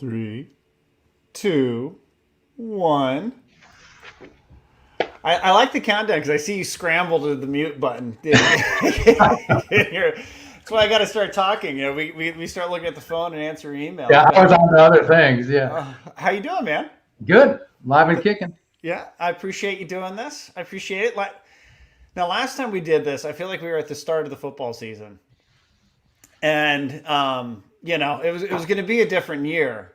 Three, two, one. I like the countdown because I see you scramble to the mute button. That's why I got to start talking. We start looking at the phone and answering emails. Yeah, I was on to other things. Yeah. How you doing, man? Good. Live and kicking. Yeah, I appreciate you doing this. I appreciate it. Now, last time we did this, I feel like we were at the start of the football season, and it was going to be a different year.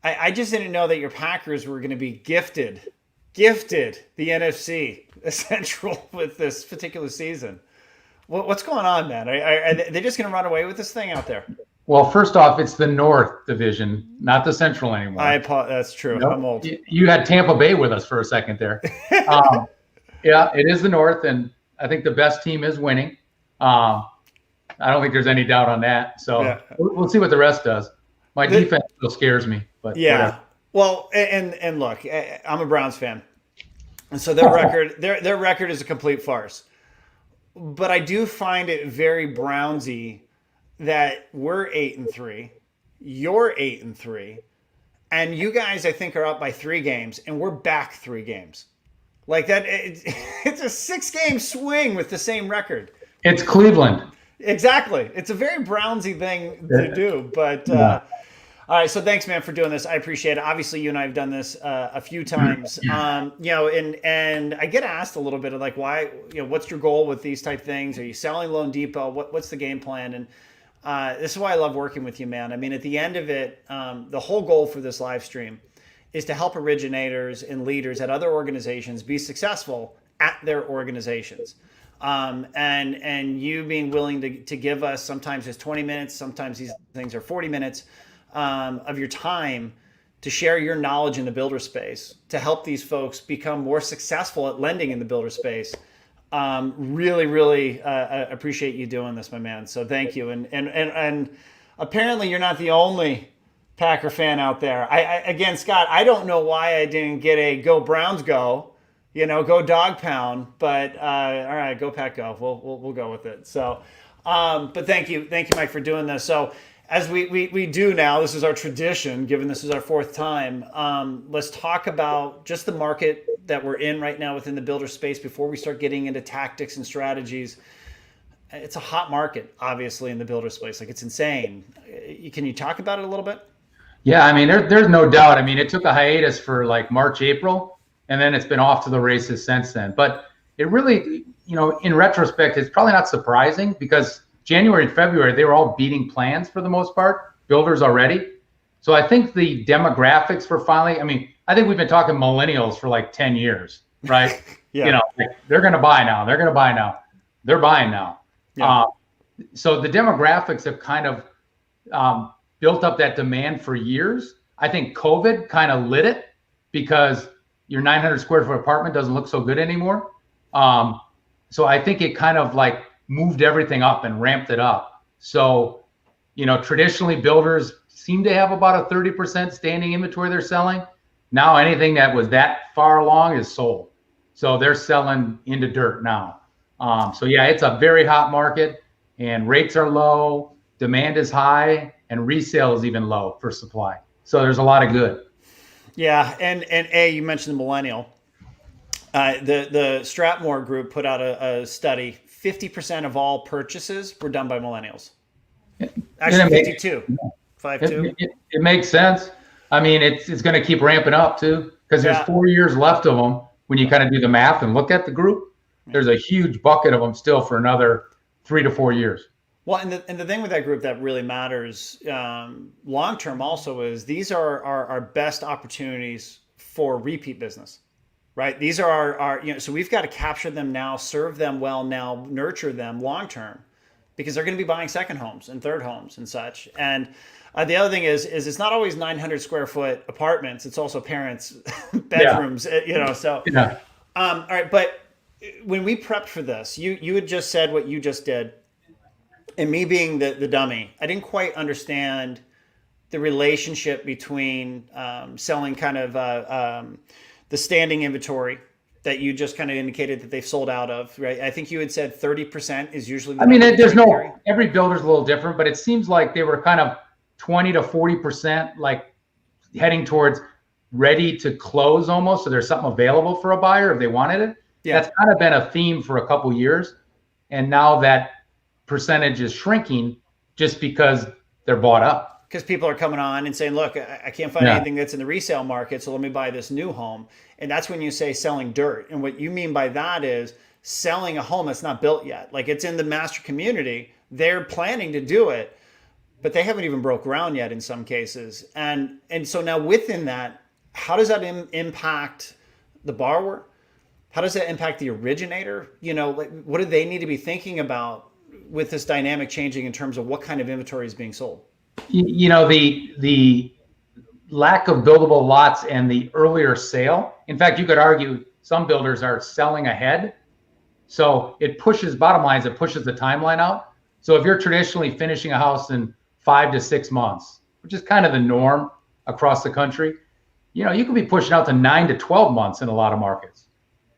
I just didn't know that your Packers were going to be gifted the NFC Central with this particular season. What's going on, man? Are they just going to run away with this thing out there? Well, first off, it's the North Division, not the Central anymore. That's true. Nope. I'm old. You had Tampa Bay with us for a second there. Yeah, it is the North, and I think the best team is winning. I don't think there's any doubt on that. So yeah. We'll see what the rest does. My defense still scares me, but yeah. Whatever. Well, and look, I'm a Browns fan, and so their record is a complete farce. But I do find it very Brownsy that we're 8-3, you're 8-3, and you guys I think are up by 3 games, and we're back 3 games. Like that, it's a 6-game swing with the same record. It's Cleveland. Exactly. It's a very Brownsy thing to do, but. All right, so thanks, man, for doing this. I appreciate it. Obviously, you and I have done this a few times, and I get asked a little bit of like, why, what's your goal with these type things? Are you selling Loan Depot? What's the game plan? And this is why I love working with you, man. I mean, at the end of it, the whole goal for this live stream is to help originators and leaders at other organizations be successful at their organizations. And you being willing to give us, sometimes it's 20 minutes, sometimes these things are 40 minutes. Of your time to share your knowledge in the builder space to help these folks become more successful at lending in the builder space. Really appreciate you doing this, my man. So thank you. And apparently you're not the only Packer fan out there. Again, Scott, I don't know why I didn't get a go Browns go, go dog pound, but all right, go Pack go. We'll go with it. So, but thank you, Mike, for doing this. So. As we do now, this is our tradition, given this is our 4th time, let's talk about just the market that we're in right now within the builder space before we start getting into tactics and strategies. It's a hot market, obviously, in the builder space. Like, it's insane. Can you talk about it a little bit? Yeah, I mean, there's no doubt. I mean, it took a hiatus for like March, April, and then it's been off to the races since then. But it really, in retrospect, it's probably not surprising because January and February, they were all beating plans for the most part, builders already. So I think the demographics were finally, I think we've been talking millennials for like 10 years, right? Yeah. They're going to buy now. They're going to buy now. They're buying now. Yeah. So the demographics have kind of built up that demand for years. I think COVID kind of lit it because your 900 square foot apartment doesn't look so good anymore. So I think it kind of like moved everything up and ramped it up. So, traditionally builders seem to have about a 30% standing inventory they're selling. Now anything that was that far along is sold. So they're selling into dirt now. So yeah, it's a very hot market and rates are low, demand is high, and resale is even low for supply. So there's a lot of good. Yeah, and you mentioned the millennial. The Stratmore Group put out a study. 50% of all purchases were done by millennials. Actually, 52. 52. It makes sense. I mean, it's going to keep ramping up too, because there's 4 years left of them. When you kind of do the math and look at the group, there's a huge bucket of them still for another 3 to 4 years. Well, and the thing with that group that really matters long term also is these are our best opportunities for repeat business. Right. These are our so we've got to capture them now, serve them well now, nurture them long term, because they're going to be buying second homes and third homes and such. And the other thing is it's not always 900 square foot apartments. It's also parents' bedrooms, so. Yeah. All right. But when we prepped for this, you had just said what you just did. And me being the dummy, I didn't quite understand the relationship between selling kind of the standing inventory that you just kind of indicated that they've sold out of, right? I think you had said 30% is usually. Every builder's a little different, but it seems like they were kind of 20 to 40% like heading towards ready to close almost. So there's something available for a buyer if they wanted it. Yeah. That's kind of been a theme for a couple years. And now that percentage is shrinking just because they're bought up. Because people are coming on and saying, look, I can't find anything that's in the resale market, so let me buy this new home. And that's when you say selling dirt. And what you mean by that is selling a home that's not built yet. Like it's in the master community. They're planning to do it, but they haven't even broke ground yet in some cases. And so now within that, how does that impact the borrower? How does that impact the originator? You know, like what do they need to be thinking about with this dynamic changing in terms of what kind of inventory is being sold? You know, the lack of buildable lots and the earlier sale. In fact, you could argue some builders are selling ahead. So it pushes, bottom line is it pushes the timeline out. So if you're traditionally finishing a house in 5 to 6 months, which is kind of the norm across the country, you know, you could be pushing out to 9 to 12 months in a lot of markets,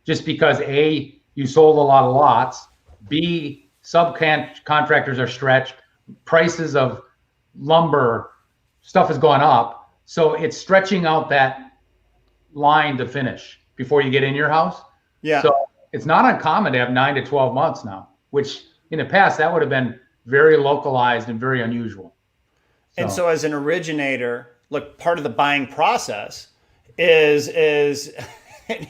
just because A, you sold a lot of lots, B, subcontractors are stretched, prices of lumber, stuff has gone up. So it's stretching out that line to finish before you get in your house. Yeah. So it's not uncommon to have 9 to 12 months now, which in the past, that would have been very localized and very unusual. And so as an originator, look, part of the buying process is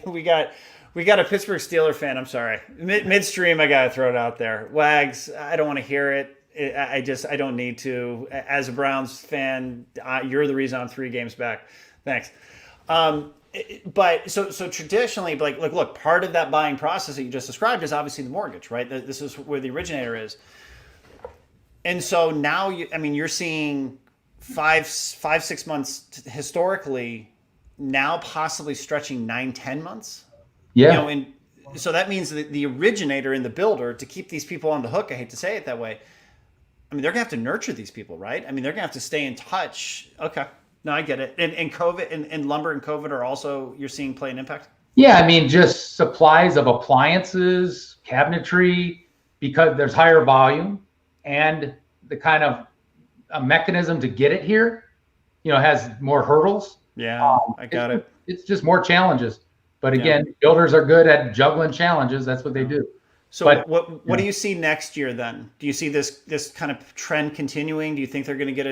we got a Pittsburgh Steelers fan. I'm sorry, midstream. I gotta throw it out there. Wags, I don't want to hear it. I don't need to. As a Browns fan, you're the reason I'm 3 games back. Thanks. But so traditionally, like look, part of that buying process that you just described is obviously the mortgage, right? This is where the originator is. And so now you're seeing 5-6 months historically, now possibly stretching 9-10 months. Yeah. You know, and so that means that the originator and the builder, to keep these people on the hook, I hate to say it that way, I mean, they're gonna have to nurture these people, right? I mean, they're gonna have to stay in touch. Okay. No, I get it. And COVID and lumber and COVID are also, you're seeing play an impact? Yeah, I mean, just supplies of appliances, cabinetry, because there's higher volume and the kind of a mechanism to get it here, you know, has more hurdles. Yeah, I got it. It's just more challenges. But again, builders are good at juggling challenges. That's what they do. So what do you see next year then? Do you see this kind of trend continuing? Do you think they're going to get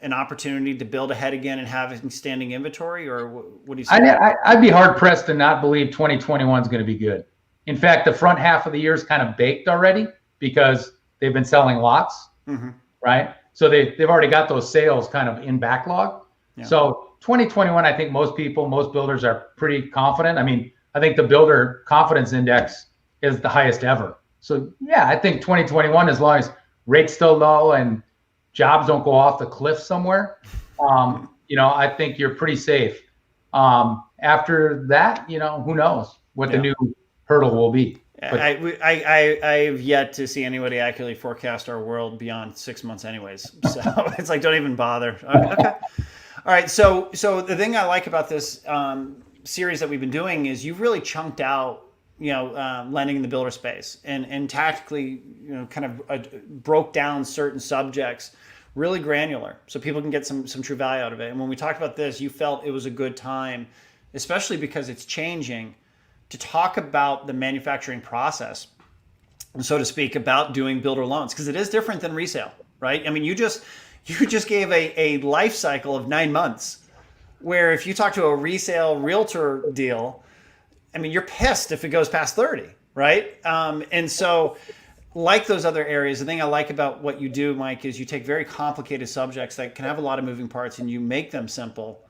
an opportunity to build ahead again and have standing inventory, or what do you see? I'd be hard pressed to not believe 2021 is going to be good. In fact, the front half of the year is kind of baked already because they've been selling lots, right? So they've already got those sales kind of in backlog. Yeah. So 2021, I think most builders are pretty confident. I mean, I think the builder confidence index is the highest ever. So yeah, I think 2021, as long as rates still low and jobs don't go off the cliff somewhere, you know, I think you're pretty safe. After that, you know, who knows what the new hurdle will be. But I've yet to see anybody accurately forecast our world beyond 6 months anyways. So it's like, don't even bother. Okay. All right. So the thing I like about this series that we've been doing is you've really chunked out, you know, lending in the builder space and tactically, you know, kind of broke down certain subjects, really granular, so people can get some true value out of it. And when we talked about this, you felt it was a good time, especially because it's changing, to talk about the manufacturing process, so to speak, about doing builder loans, because it is different than resale, right? I mean, you just gave a life cycle of 9 months, where if you talk to a resale realtor deal, I mean, you're pissed if it goes past 30, right? And so, like those other areas, the thing I like about what you do, Mike, is you take very complicated subjects that can have a lot of moving parts and you make them simple.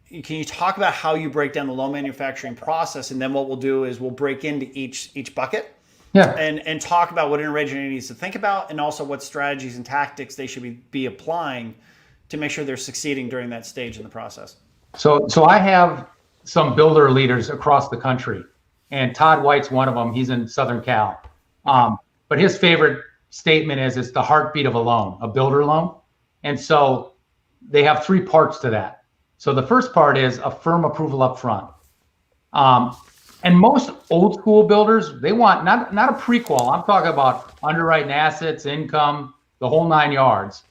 Can you talk about how you break down the loan manufacturing process? And then what we'll do is we'll break into each bucket. Yeah. And talk about what an originator needs to think about, and also what strategies and tactics they should be applying to make sure they're succeeding during that stage in the process. So I have some builder leaders across the country, and Todd White's one of them. He's in Southern Cal. But his favorite statement is it's the heartbeat of a loan, a builder loan. And so they have 3 parts to that. So the first part is a firm approval up front. And most old school builders, they want not a pre-qual. I'm talking about underwriting assets, income, the whole 9 yards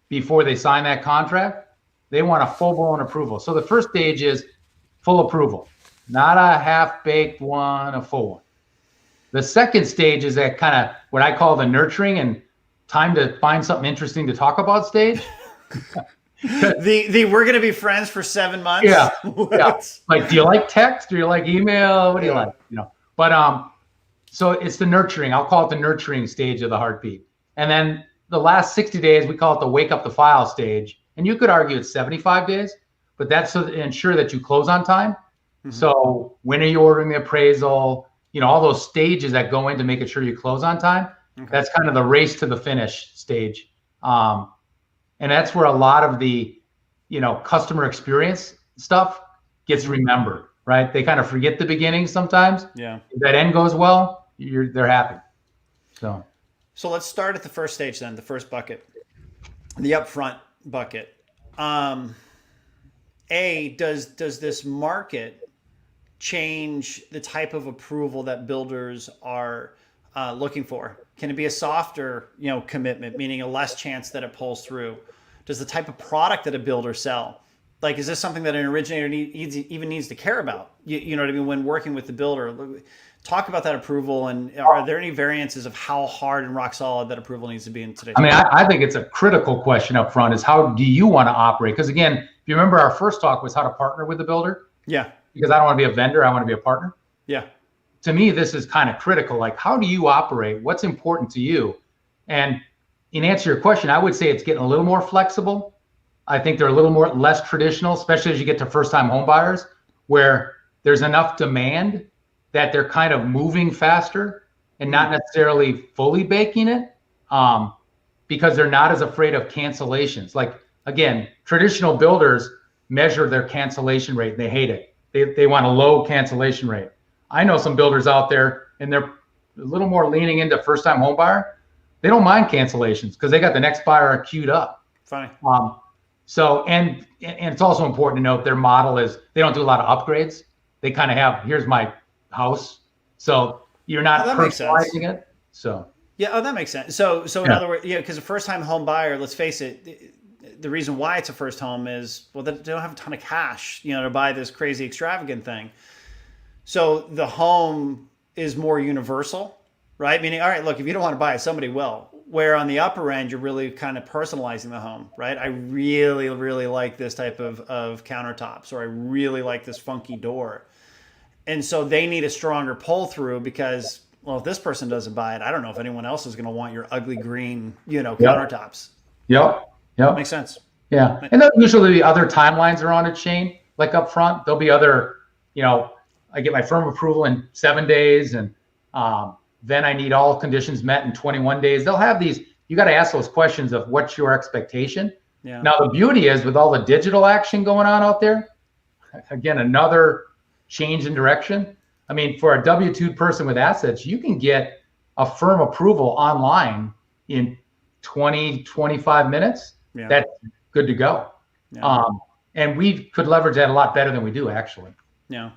before they sign that contract. They want a full-blown approval. So the first stage is full approval, not a half-baked one, a full one. The second stage is that kind of what I call the nurturing and time to find something interesting to talk about stage. the we're going to be friends for 7 months. Yeah. Yeah. Like, do you like text? Do you like email? What do you like? But so it's the nurturing. I'll call it the nurturing stage of the heartbeat. And then the last 60 days, we call it the wake up the file stage. And you could argue it's 75 days, but that's to ensure that you close on time. Mm-hmm. So when are you ordering the appraisal? All those stages that go into making sure you close on time. Okay. That's kind of the race to the finish stage. And that's where a lot of the, customer experience stuff gets remembered, right? They kind of forget the beginning sometimes. Yeah. If that end goes well, they're happy. So let's start at the first stage then, the first bucket, the upfront bucket. Does this market change the type of approval that builders are looking for? Can it be a softer, commitment, meaning a less chance that it pulls through? Does the type of product that a builder sell, like, is this something that an originator needs to care about? You know what I mean? When working with the builder, talk about that approval, and are there any variances of how hard and rock solid that approval needs to be in today's market? I think it's a critical question up front is how do you want to operate? Because again, if you remember our first talk was how to partner with the builder. Yeah. Because I don't want to be a vendor, I want to be a partner. Yeah. To me, this is kind of critical. Like, how do you operate? What's important to you? And in answer to your question, I would say it's getting a little more flexible. I think they're a little less traditional, especially as you get to first-time home buyers, where there's enough demand that they're kind of moving faster and not necessarily fully baking it, because they're not as afraid of cancellations. Like, again, traditional builders measure their cancellation rate and they hate it. They want a low cancellation rate. I know some builders out there, and they're a little more leaning into first-time home buyer. They don't mind cancellations because they got the next buyer queued up. Funny. So, and it's also important to note their model is they don't do a lot of upgrades. They kind of have, here's my house. So you're not personalizing it. So. Yeah. Oh, that makes sense. So in other words, because a first-time home buyer, let's face it, the reason why it's a first home is, well, they don't have a ton of cash, to buy this crazy extravagant thing. So the home is more universal, right? Meaning, all right, look, if you don't want to buy it, somebody will. Where on the upper end, you're really kind of personalizing the home, right? I really, really like this type of countertops, or I really like this funky door. And so they need a stronger pull through because, well, if this person doesn't buy it, I don't know if anyone else is going to want your ugly green, countertops. Yep. Makes sense. Yeah. And there'll usually be other timelines around it, Shane, like up front. There'll be other, I get my firm approval in 7 days, and then I need all conditions met in 21 days. They'll have these, you got to ask those questions of what's your expectation. Yeah. Now, the beauty is with all the digital action going on out there, again, another change in direction. I mean, for a W-2 person with assets, you can get a firm approval online in 20, 25 minutes. Yeah. That's good to go. Yeah. And we could leverage that a lot better than we do, actually. Yeah.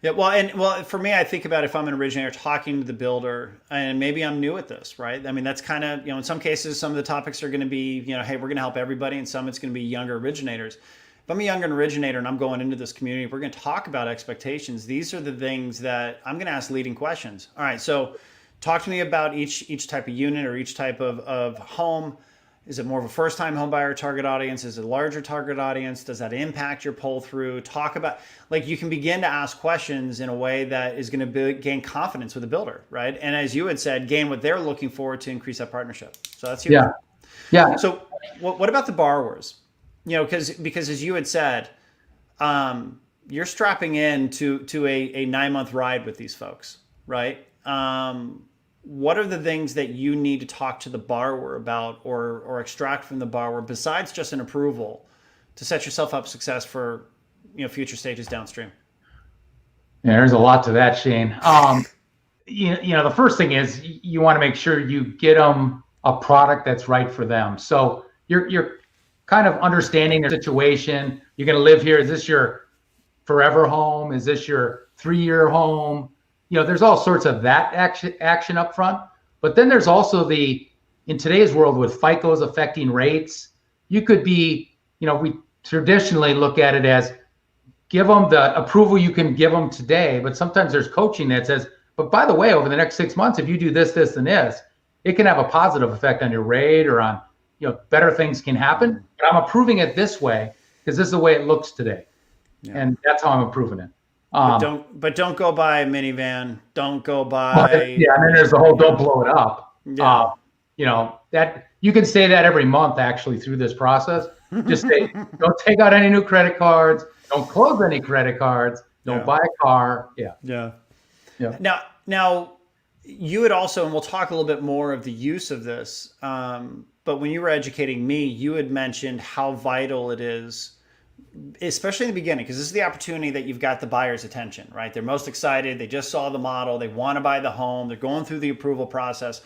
Yeah. Well, for me, I think about if I'm an originator talking to the builder, and maybe I'm new at this, right? I mean, that's kind of, in some cases, some of the topics are going to be, hey, we're going to help everybody. And some it's going to be younger originators. If I'm a younger originator and I'm going into this community, we're going to talk about expectations. These are the things that I'm going to ask leading questions. All right. So talk to me about each type of unit or each type of home. Is it more of a first-time home buyer target audience? Is it a larger target audience? Does that impact your pull-through? Talk about, you can begin to ask questions in a way that is going to gain confidence with the builder, right? And as you had said, gain what they're looking for to increase that partnership. So that's huge. Yeah. So what about the borrowers? Because as you had said, you're strapping in to a 9-month ride with these folks, right? What are the things that you need to talk to the borrower about or extract from the borrower besides just an approval to set yourself up success for future stages downstream? Yeah, there's a lot to that, Shane. The first thing is you want to make sure you get them a product that's right for them. So you're kind of understanding their situation. You're going to live here. Is this your forever home? Is this your 3-year home? There's all sorts of that action up front, but then there's also in today's world with FICOs affecting rates, you could be, we traditionally look at it as give them the approval you can give them today, but sometimes there's coaching that says, but by the way, over the next 6 months, if you do this, this, and this, it can have a positive effect on your rate or on, better things can happen. But I'm approving it this way because this is the way it looks today. Yeah. And that's how I'm approving it. But don't go buy a minivan. Don't go buy. Yeah, and then there's the whole don't blow it up. Yeah. That you can say that every month actually through this process. Just say, don't take out any new credit cards. Don't close any credit cards. Don't buy a car. Yeah. Now, you had also, and we'll talk a little bit more of the use of this. But when you were educating me, you had mentioned how vital it is, especially in the beginning, because this is the opportunity that you've got the buyer's attention, right? They're most excited. They just saw the model. They want to buy the home. They're going through the approval process.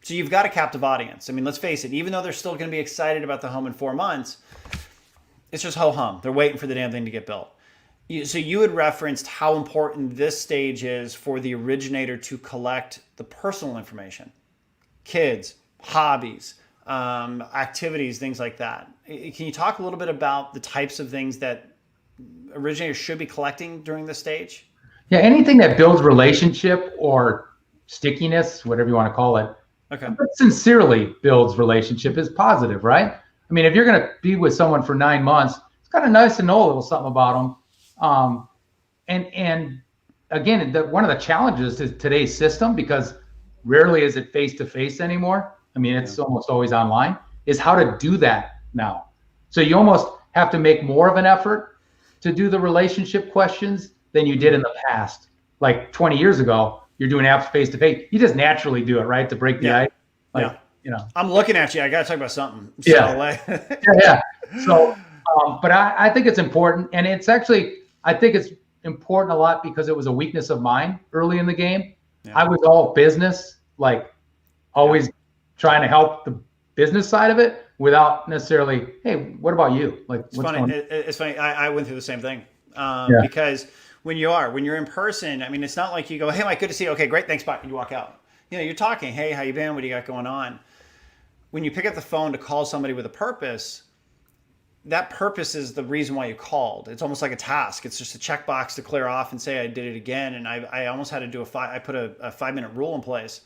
So you've got a captive audience. I mean, let's face it, even though they're still going to be excited about the home in 4 months, it's just ho-hum. They're waiting for the damn thing to get built. So you had referenced how important this stage is for the originator to collect the personal information, kids, hobbies, activities, things like that. Can you talk a little bit about the types of things that originators should be collecting during this stage? Yeah, anything that builds relationship or stickiness, whatever you want to call it, but sincerely builds relationship is positive, right? I mean, if you're going to be with someone for 9 months, it's kind of nice to know a little something about them. And again, one of the challenges is today's system, because rarely is it face-to-face anymore. I mean, it's almost always online, is how to do that now. So you almost have to make more of an effort to do the relationship questions than you did in the past. Like 20 years ago, you're doing apps face-to-face. You just naturally do it, right? To break the ice. I'm looking at you. I got to talk about something. Yeah. So, but I think it's important. And it's actually, I think it's important a lot because it was a weakness of mine early in the game. I was all business, like always trying to help the business side of it without necessarily, hey, what about you? Like, it's funny. It's funny. I went through the same thing because when you're in person, I mean, it's not like you go, hey, Mike, good to see you. Okay, great. Thanks. Bye. You walk out. You're talking. Hey, how you been? What do you got going on? When you pick up the phone to call somebody with a purpose, that purpose is the reason why you called. It's almost like a task. It's just a checkbox to clear off and say I did it again. And I almost had to do I put a 5-minute rule in place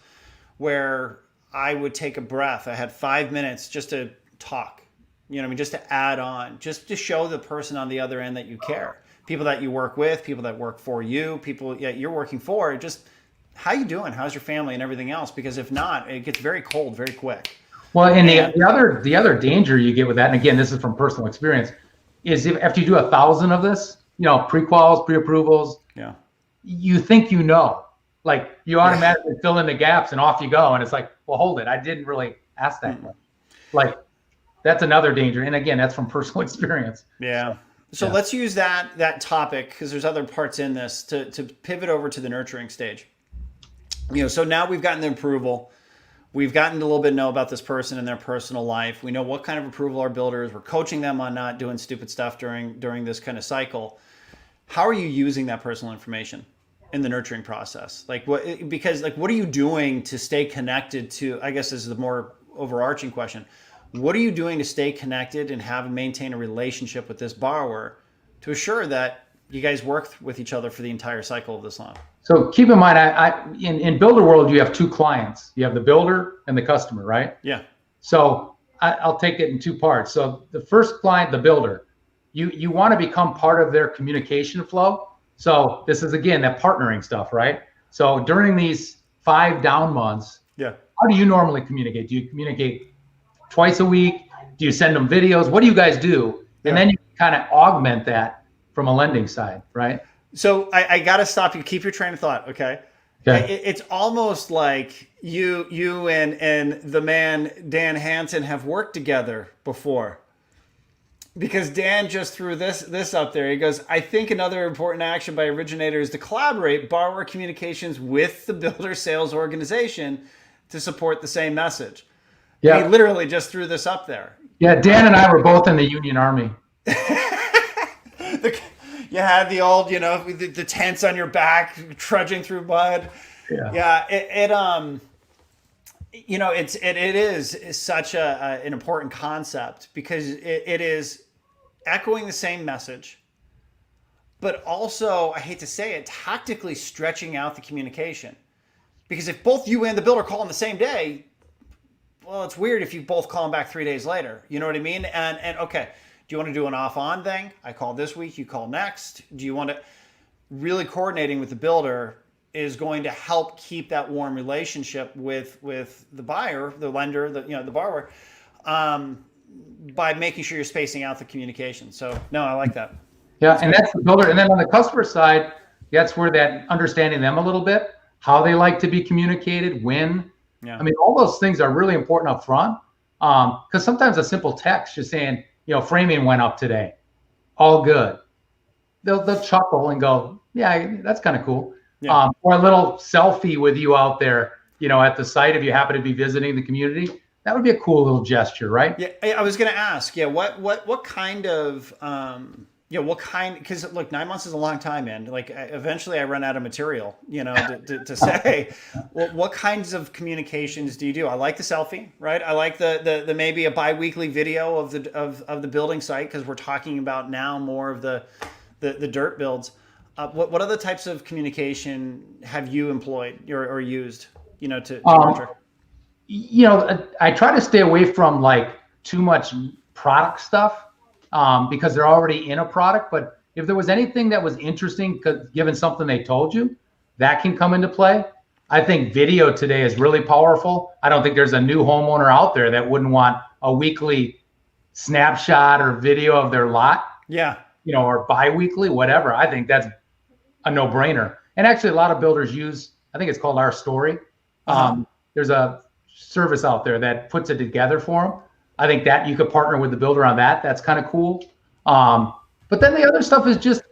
where I would take a breath. I had 5 minutes just to talk, just to add on, just to show the person on the other end that you care. People that you work with, people that work for you, people you're working for, just how you doing? How's your family and everything else? Because if not, it gets very cold very quick. Well, and the other danger you get with that, and again, this is from personal experience, is if after you do 1,000 of this, pre-quals, pre-approvals, you think like you automatically fill in the gaps and off you go, and it's like, well, hold it, I didn't really ask that much. Like that's another danger, and again, that's from personal experience. Yeah. So let's use that topic because there's other parts in this to pivot over to the nurturing stage. So now we've gotten the approval. We've gotten to a little bit know about this person and their personal life. We know what kind of approval our builder is. We're coaching them on not doing stupid stuff during this kind of cycle. How are you using that personal information in the nurturing process? What are you doing to stay connected to, I guess this is the more overarching question. What are you doing to stay connected and maintain a relationship with this borrower to assure that you guys work with each other for the entire cycle of this loan? So keep in mind, in builder world, you have two clients. You have the builder and the customer, right? Yeah. So I'll take it in two parts. So the first client, the builder, you want to become part of their communication flow. So this is, again, that partnering stuff, right? So during these 5 down months, how do you normally communicate? Do you communicate twice a week? Do you send them videos? What do you guys do? And then you kind of augment that from a lending side, right? So I got to stop you. Keep your train of thought, okay? It's almost like you and the man, Dan Hansen, have worked together before. Because Dan just threw this up there. He goes, I think another important action by originator is to collaborate borrower communications with the builder sales organization to support the same message. Yeah. He literally just threw this up there. Yeah, Dan and I were both in the Union Army. You had the old, the tents on your back, trudging through mud. Yeah. It is such an important concept because it is echoing the same message, but also, I hate to say it, tactically stretching out the communication. Because if both you and the builder call on the same day, well, it's weird if you both call them back 3 days later. You know what I mean? And okay, do you want to do an off-on thing? I call this week, you call next. Do you want to really coordinating with the builder is going to help keep that warm relationship with the buyer, the lender, the borrower, by making sure you're spacing out the communication. So no, I like that. Yeah, and that's the builder. And then on the customer side, that's where that understanding them a little bit, how they like to be communicated, when. Yeah. I mean, all those things are really important up front. Because sometimes a simple text just saying, framing went up today, all good. They'll chuckle and go, yeah, that's kind of cool. Yeah. Or a little selfie with you out there, at the site if you happen to be visiting the community. That would be a cool little gesture, right? Yeah, I was going to ask, what kind of, because look, 9 months is a long time, man. Like eventually I run out of material, to say, well, what kinds of communications do you do? I like the selfie, right? I like the maybe a bi-weekly video of the building site, because we're talking about now more of the dirt builds. What other types of communication have you employed or used, to nurture? I try to stay away from like too much product stuff. Because they're already in a product. But if there was anything that was interesting, given something they told you, that can come into play. I think video today is really powerful. I don't think there's a new homeowner out there that wouldn't want a weekly snapshot or video of their lot. Yeah. Or bi-weekly, whatever. I think that's a no-brainer. And actually, a lot of builders use, I think it's called Our Story. There's a service out there that puts it together for them. I think that you could partner with the builder on that. That's kind of cool. But then the other stuff is just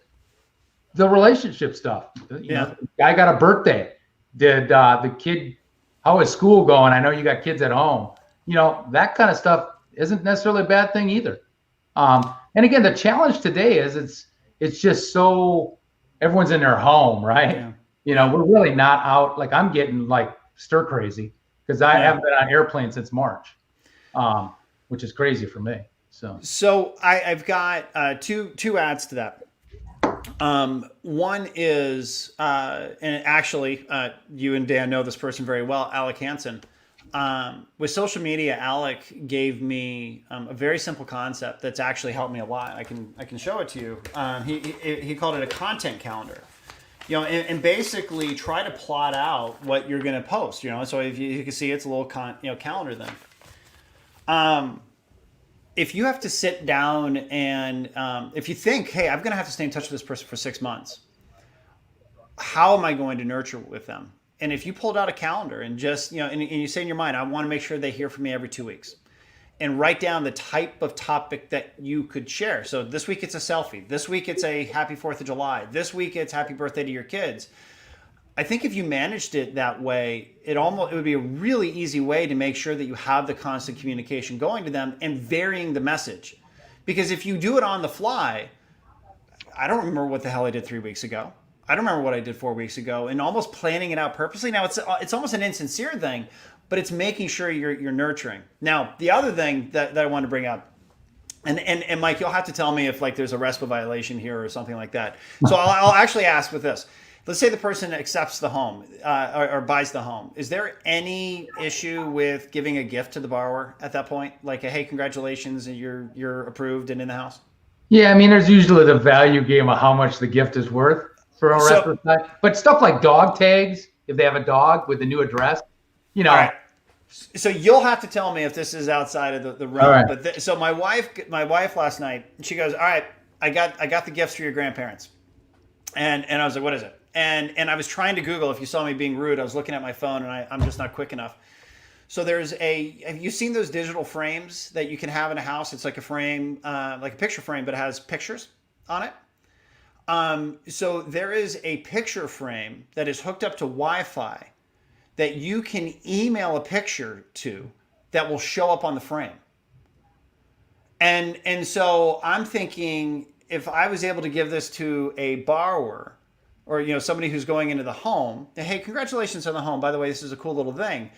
the relationship stuff. The guy got a birthday. Did the kid, how is school going? I know you got kids at home. That kind of stuff isn't necessarily a bad thing either. And again, the challenge today is it's just so everyone's in their home, right? Yeah. We're really not out. Like I'm getting like stir crazy because I haven't been on airplane since March. Which is crazy for me. So I've got two adds to that. One is, and actually, you and Dan know this person very well, Alec Hansen. With social media, Alec gave me a very simple concept that's actually helped me a lot. I can show it to you. He called it a content calendar. And basically try to plot out what you're going to post. So if you can see, it's a little calendar then. If you have to sit down and if you think, hey, I'm going to have to stay in touch with this person for 6 months, how am I going to nurture with them? And if you pulled out a calendar and just, and you say in your mind, I want to make sure they hear from me every 2 weeks, and write down the type of topic that you could share. So this week it's a selfie. This week it's a happy 4th of July. This week it's happy birthday to your kids. I think if you managed it that way, it would be a really easy way to make sure that you have the constant communication going to them and varying the message. Because if you do it on the fly, I don't remember what the hell I did 3 weeks ago. I don't remember what I did 4 weeks ago, and almost planning it out purposely. Now it's almost an insincere thing, but it's making sure you're nurturing. Now, the other thing that I want to bring up, and Mike, you'll have to tell me if like there's a RESPA violation here or something like that. So I'll actually ask with this. Let's say the person accepts the home or buys the home. Is there any issue with giving a gift to the borrower at that point? Like, hey, congratulations, and you're approved and in the house? Yeah, I mean, there's usually the value game of how much the gift is worth for a RESPA side. But stuff like dog tags, if they have a dog with the new address, All right. So you'll have to tell me if this is outside of the realm. Right. But so my wife last night, she goes, all right, I got the gifts for your grandparents. And I was like, what is it? And I was trying to Google. If you saw me being rude, I was looking at my phone, and I'm just not quick enough. So have you seen those digital frames that you can have in a house? It's like a frame, like a picture frame, but it has pictures on it. So there is a picture frame that is hooked up to Wi-Fi that you can email a picture to that will show up on the frame. And so I'm thinking, if I was able to give this to a borrower, or somebody who's going into the home, hey, congratulations on the home. By the way, this is a cool little thing.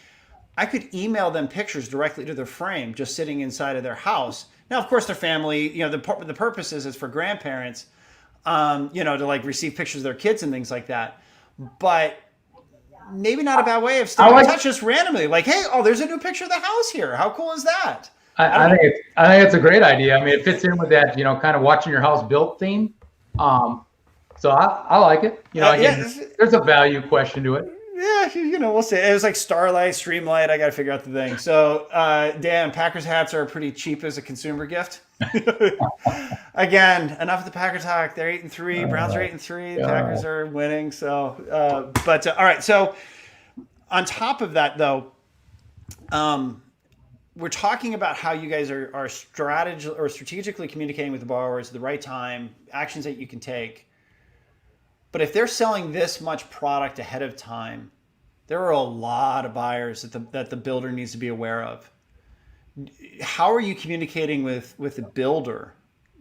I could email them pictures directly to their frame, just sitting inside of their house, Now, of course, their family, the purpose is for grandparents, to like receive pictures of their kids and things like that. But maybe not a bad way of staying in touch just randomly. Like, hey, there's a new picture of the house here. How cool is that? I think it's a great idea. I mean, it fits in with that, kind of watching your house built theme. So I like it. There's a value question to it. Yeah, we'll see. It was like Starlight, Streamlight. I got to figure out the thing. So, Dan, Packers hats are pretty cheap as a consumer gift. Again, enough of the Packer talk. They're 8-3. Browns are 8-3. The Packers are winning. So, all right. So, on top of that, though, we're talking about how you guys are strategically communicating with the borrowers at the right time, actions that you can take. But if they're selling this much product ahead of time, there are a lot of buyers that the builder needs to be aware of. How are you communicating with the builder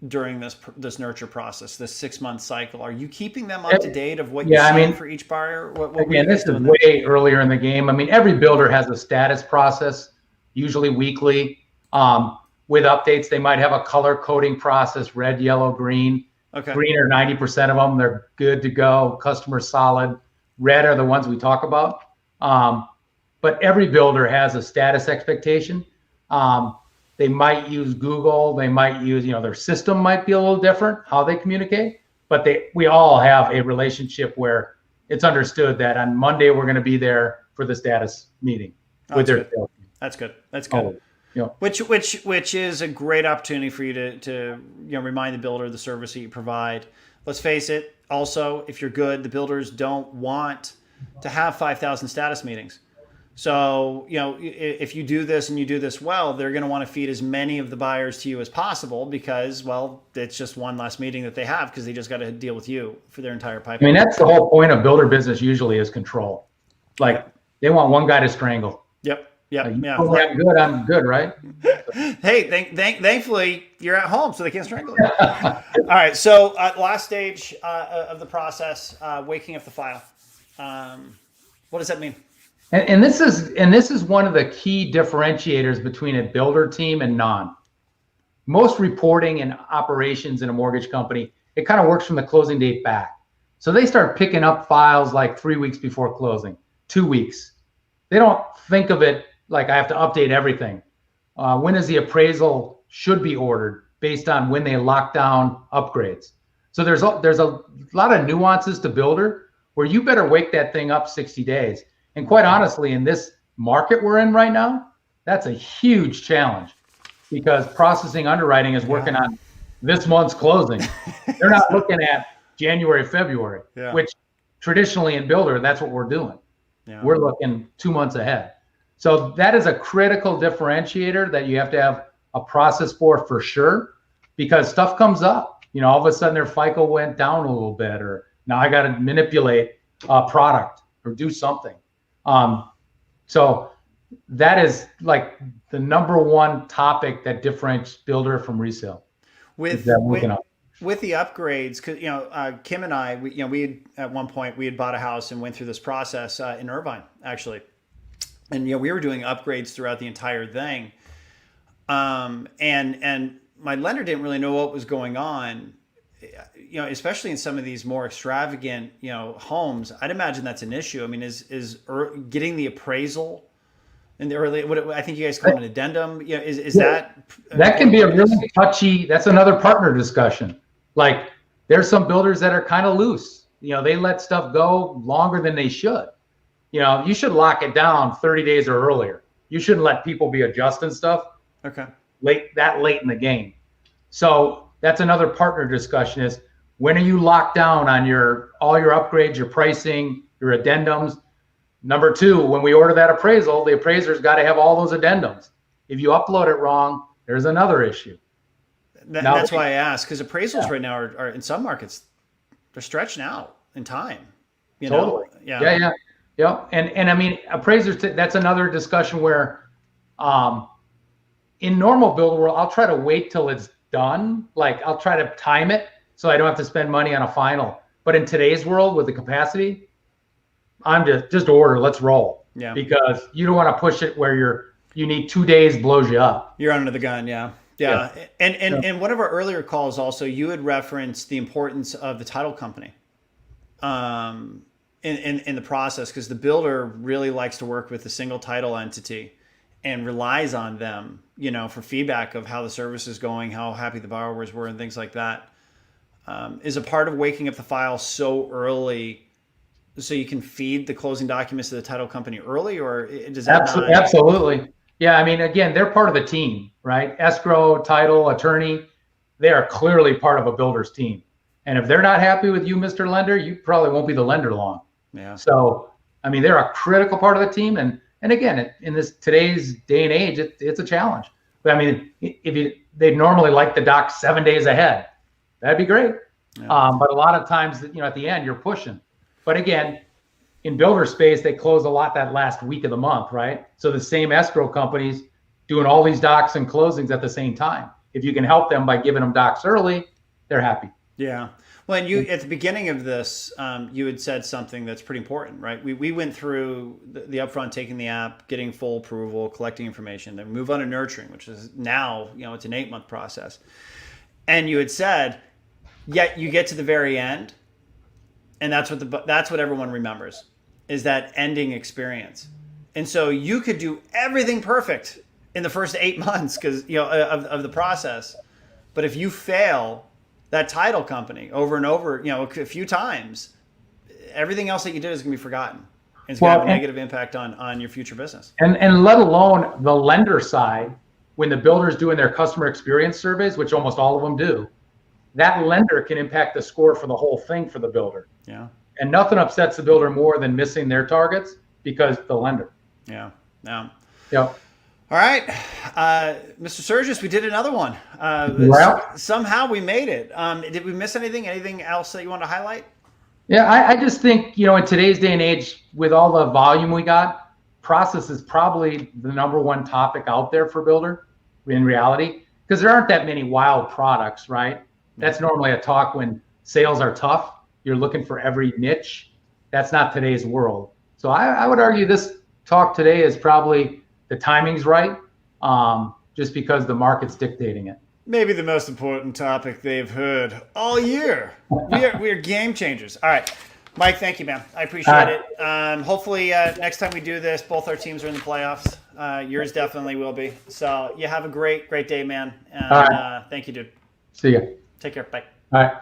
during this nurture process, this 6-month cycle? Are you keeping them up to date of what you're seeing for each buyer? Again, this is way earlier in the game. I mean, every builder has a status process, usually weekly. With updates, they might have a color coding process, red, yellow, green. Okay. Green are 90% of them. They're good to go. Customer solid. Red are the ones we talk about. But every builder has a status expectation. They might use Google. They might use, their system might be a little different, how they communicate. But we all have a relationship where it's understood that on Monday we're going to be there for the status meeting with their sales team. That's good. That's good. Which is a great opportunity for you to remind the builder of the service that you provide. Let's face it. Also, if you're good, the builders don't want to have 5,000 status meetings. So if you do this and you do this well, they're going to want to feed as many of the buyers to you as possible because, well, it's just one less meeting that they have because they just got to deal with you for their entire pipeline. I mean, that's the whole point of builder business. Usually is control. Like they want one guy to strangle. Yep. Yeah. I'm good, right? Hey, thankfully you're at home, so they can't strangle you. All right. So last stage of the process, waking up the file. What does that mean? And this is one of the key differentiators between a builder team and non. Most reporting and operations in a mortgage company, it kind of works from the closing date back. So they start picking up files like 3 weeks before closing, 2 weeks. They don't think of it like I have to update everything. When is the appraisal should be ordered based on when they lock down upgrades. So there's a lot of nuances to builder where you better wake that thing up 60 days. And quite honestly, in this market we're in right now, that's a huge challenge because processing underwriting is working on this month's closing. They're not looking at January, February, which traditionally in builder, that's what we're doing. Yeah. We're looking 2 months ahead. So that is a critical differentiator that you have to have a process for sure, because stuff comes up. All of a sudden their FICO went down a little bit, or now I got to manipulate a product or do something. So that is like the number one topic that differentiates builder from resale. With the upgrades, because Kim and I, we had, at one point we had bought a house and went through this process in Irvine actually, and we were doing upgrades throughout the entire thing, and my lender didn't really know what was going on, especially in some of these more extravagant homes. I'd imagine that's an issue. I mean, is getting the appraisal in the early, I think you guys call it an addendum. Is that can be a really touchy. That's another partner discussion. Like there's some builders that are kind of loose. They let stuff go longer than they should. You should lock it down 30 days or earlier. You shouldn't let people be adjusting stuff. Okay. Late in the game. So that's another partner discussion is when are you locked down on all your upgrades, your pricing, your addendums? Number two, when we order that appraisal, the appraiser's got to have all those addendums. If you upload it wrong, there's another issue. That's why I asked, because appraisals right now are in some markets, they're stretched out in time. Totally. Yeah. And I mean, appraisers, that's another discussion where in normal builder world, I'll try to wait till it's done. Like I'll try to time it so I don't have to spend money on a final. But in today's world with the capacity, I'm just order, let's roll. Yeah. Because you don't want to push it where you need 2 days blows you up. You're under the gun. Yeah. Yeah. And one of our earlier calls also, you had referenced the importance of the title company in the process, because the builder really likes to work with a single title entity and relies on them, for feedback of how the service is going, how happy the borrowers were, and things like that. Is a part of waking up the file so early so you can feed the closing documents to the title company early, or does that Absolutely. Yeah, I mean, again, they're part of the team, right? Escrow, title, attorney, they are clearly part of a builder's team. And if they're not happy with you, Mr. Lender, you probably won't be the lender long. Yeah. So, I mean, they're a critical part of the team. And again, in this today's day and age, it's a challenge. But I mean, they'd normally like the doc 7 days ahead. That'd be great. Yeah. But a lot of times, at the end, you're pushing. But again, in builder space, they close a lot that last week of the month, right? So the same escrow companies doing all these docs and closings at the same time. If you can help them by giving them docs early, they're happy. Yeah. Well, and you, at the beginning of this, you had said something that's pretty important, right? We went through the upfront, taking the app, getting full approval, collecting information, then move on to nurturing, which is now, it's an 8-month process. And you had said, yet you get to the very end, and that's what everyone remembers, is that ending experience. And so you could do everything perfect in the first 8 months because of the process, but if you fail that title company over and over, a few times, everything else that you did is going to be forgotten. And it's going to have a negative impact on your future business. And let alone the lender side, when the builder's doing their customer experience surveys, which almost all of them do, that lender can impact the score for the whole thing for the builder. Yeah. And nothing upsets the builder more than missing their targets because the lender. Yeah. Yeah. Yep. All right, Mr. Suges, we did another one. Somehow we made it. Did we miss anything? Anything else that you want to highlight? Yeah, I just think, in today's day and age, with all the volume we got, process is probably the #1 topic out there for builder in reality, because there aren't that many wild products, right? That's normally a talk when sales are tough. You're looking for every niche. That's not today's world. So I would argue this talk today is probably the timing's right, just because the market's dictating it. Maybe the most important topic they've heard all year. We are game changers. All right, Mike, thank you, man. I appreciate it. Hopefully next time we do this, both our teams are in the playoffs. Yours definitely will be. So you have a great day, man. And thank you, dude. See ya. Take care. Bye. All right.